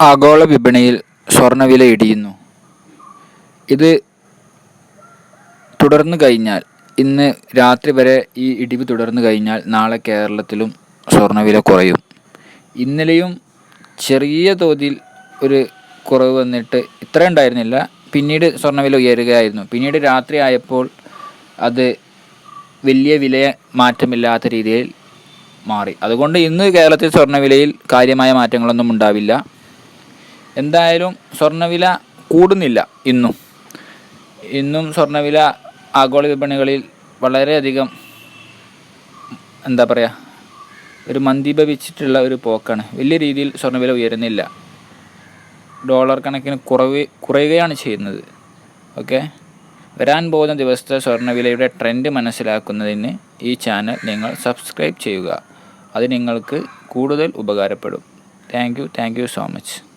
ആഗോള വിപണിയിൽ സ്വർണ്ണവില ഇടിയുന്നു. ഇത് തുടർന്നു കഴിഞ്ഞാൽ, ഇന്ന് രാത്രി വരെ ഈ ഇടിവ് തുടർന്നു കഴിഞ്ഞാൽ നാളെ കേരളത്തിലും സ്വർണ്ണവില കുറയും. ഇന്നലെയും ചെറിയ തോതിൽ ഒരു കുറവ് വന്നിട്ട് ഇത്ര ഉണ്ടായിരുന്നില്ല. പിന്നീട് സ്വർണ്ണവില ഉയരുകയായിരുന്നു. പിന്നീട് രാത്രി ആയപ്പോൾ അത് വലിയ വില മാറ്റമില്ലാത്ത രീതിയിൽ മാറി. അതുകൊണ്ട് ഇന്ന് കേരളത്തിൽ സ്വർണ്ണവിലയിൽ കാര്യമായ മാറ്റങ്ങളൊന്നും ഉണ്ടാവില്ല. എന്തായാലും സ്വർണ്ണവില കൂടുന്നില്ല. ഇന്നും സ്വർണ്ണവില ആഗോള വിപണികളിൽ വളരെയധികം ഒരു മന്ദീഭവിച്ചിട്ടുള്ള ഒരു പോക്കാണ്. വലിയ രീതിയിൽ സ്വർണ്ണവില ഉയരുന്നില്ല. ഡോളർ കണക്കിന് കുറയുകയാണ് ചെയ്യുന്നത്. ഓക്കെ, വരാൻ പോകുന്ന ദിവസത്തെ സ്വർണ്ണവിലയുടെ ട്രെൻഡ് മനസ്സിലാക്കുന്നതിന് ഈ ചാനൽ നിങ്ങൾ സബ്സ്ക്രൈബ് ചെയ്യുക. അത് നിങ്ങൾക്ക് കൂടുതൽ ഉപകാരപ്പെടും. Thank you so much.